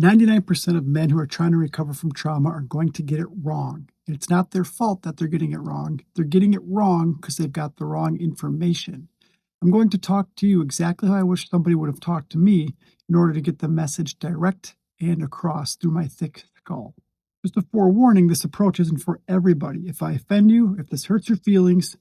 99% of men who are trying to recover from trauma are going to get it wrong. And it's not their fault that they're getting it wrong. They're getting it wrong because they've got the wrong information. I'm going to talk to you exactly how I wish somebody would have talked to me in order to get the message direct and across through my thick skull. Just a forewarning, this approach isn't for everybody. If I offend you, if this hurts your feelings,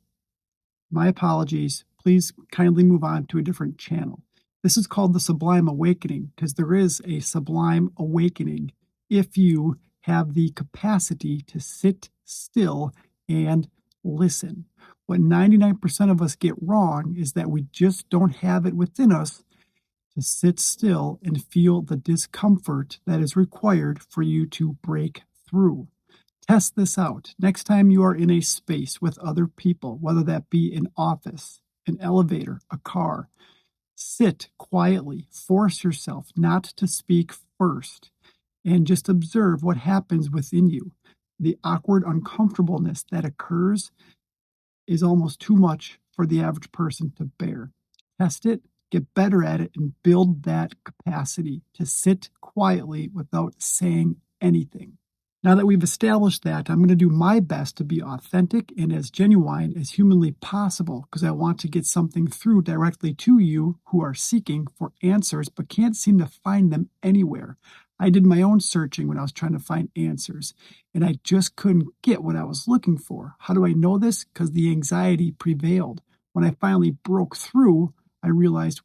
my apologies. Please kindly move on to a different channel. This is called the Sublime Awakening because there is a sublime awakening if you have the capacity to sit still and listen. What 99% of us get wrong is that we just don't have it within us to sit still and feel the discomfort that is required for you to break through. Test this out. Next time you are in a space with other people, whether that be an office, an elevator, a car, sit quietly, force yourself not to speak first, and just observe what happens within you. The awkward uncomfortableness that occurs is almost too much for the average person to bear. Test it, get better at it, and build that capacity to sit quietly without saying anything. Now that we've established that, I'm going to do my best to be authentic and as genuine as humanly possible because I want to get something through directly to you who are seeking for answers but can't seem to find them anywhere. I did my own searching when I was trying to find answers, and I just couldn't get what I was looking for. How do I know this? Because the anxiety prevailed. When I finally broke through, I realized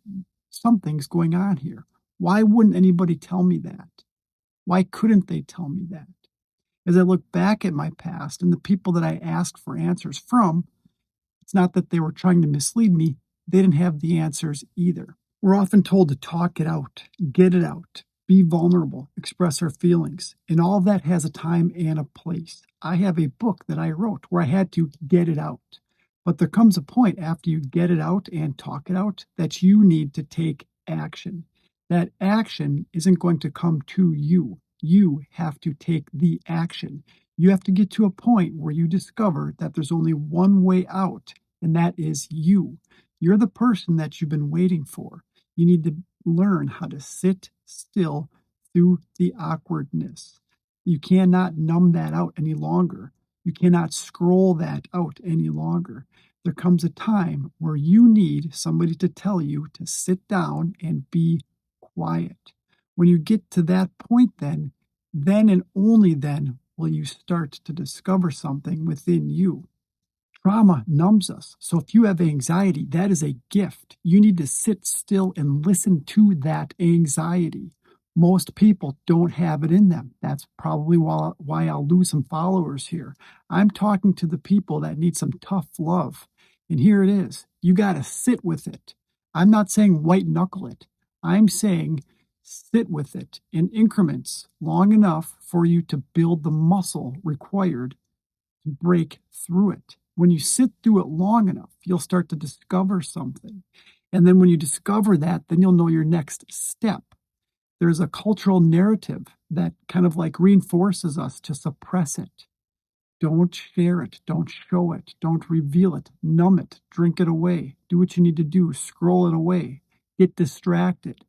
something's going on here. Why wouldn't anybody tell me that? Why couldn't they tell me that? As I look back at my past and the people that I asked for answers from, it's not that they were trying to mislead me, they didn't have the answers either. We're often told to talk it out, get it out, be vulnerable, express our feelings, and all of that has a time and a place. I have a book that I wrote where I had to get it out. But there comes a point after you get it out and talk it out that you need to take action. That action isn't going to come to you. You have to take the action. You have to get to a point where you discover that there's only one way out, and that is you. You're the person that you've been waiting for. You need to learn how to sit still through the awkwardness. You cannot numb that out any longer. You cannot scroll that out any longer. There comes a time where you need somebody to tell you to sit down and be quiet. When you get to that point, then and only then will you start to discover something within you. Trauma numbs us. So if you have anxiety, that is a gift. You need to sit still and listen to that anxiety. Most people don't have it in them. That's probably why I'll lose some followers here. I'm talking to the people that need some tough love. And here it is. You got to sit with it. I'm not saying white knuckle it. I'm saying sit with it in increments long enough for you to build the muscle required to break through it. When you sit through it long enough, you'll start to discover something. And then when you discover that, then you'll know your next step. There's a cultural narrative that kind of like reinforces us to suppress it. Don't share it. Don't show it. Don't reveal it. Numb it. Drink it away. Do what you need to do. Scroll it away. Get distracted.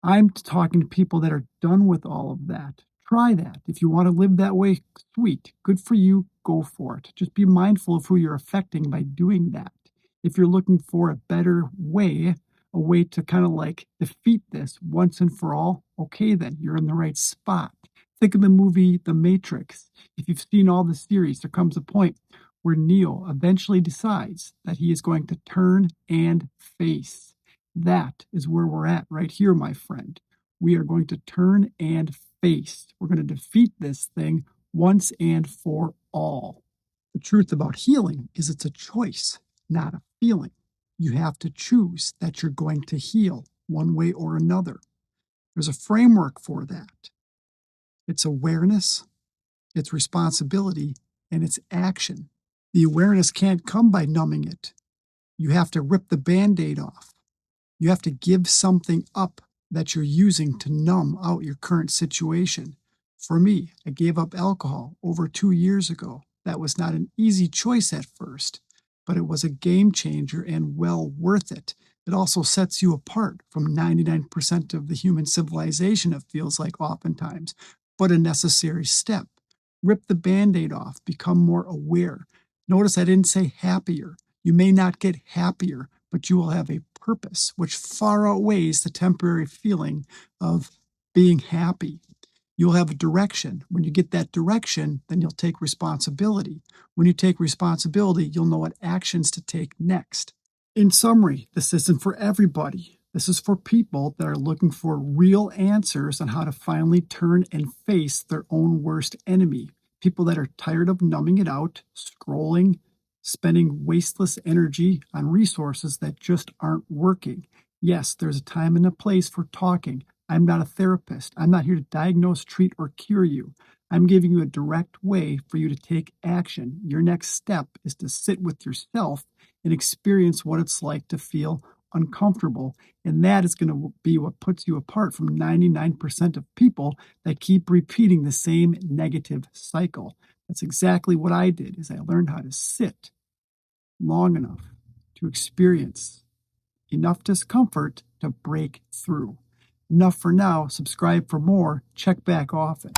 I'm talking to people that are done with all of that. Try that. If you want to live that way, sweet. Good for you. Go for it. Just be mindful of who you're affecting by doing that. If you're looking for a better way, a way to kind of like defeat this once and for all, okay, then you're in the right spot. Think of the movie The Matrix. If you've seen all the series, there comes a point where Neo eventually decides that he is going to turn and face. That is where we're at right here, my friend. We are going to turn and face. We're going to defeat this thing once and for all. The truth about healing is it's a choice, not a feeling. You have to choose that you're going to heal one way or another. There's a framework for that. It's awareness, it's responsibility, and it's action. The awareness can't come by numbing it. You have to rip the Band-Aid off. You have to give something up that you're using to numb out your current situation. For me, I gave up alcohol over 2 years ago. That was not an easy choice at first, but it was a game changer and well worth it. It also sets you apart from 99% of the human civilization, it feels like oftentimes, but a necessary step. Rip the Band-Aid off, become more aware. Notice I didn't say happier. You may not get happier, but you will have a purpose, which far outweighs the temporary feeling of being happy. You'll have a direction. When you get that direction, then you'll take responsibility. When you take responsibility, you'll know what actions to take next. In summary, this isn't for everybody. This is for people that are looking for real answers on how to finally turn and face their own worst enemy. People that are tired of numbing it out, scrolling, spending wasteless energy on resources that just aren't working. Yes, there's a time and a place for talking. I'm not a therapist. I'm not here to diagnose, treat, or cure you. I'm giving you a direct way for you to take action. Your next step is to sit with yourself and experience what it's like to feel uncomfortable. And that is going to be what puts you apart from 99% of people that keep repeating the same negative cycle. That's exactly what I did, is I learned how to sit long enough to experience enough discomfort to break through. Enough for now. Subscribe for more. Check back often.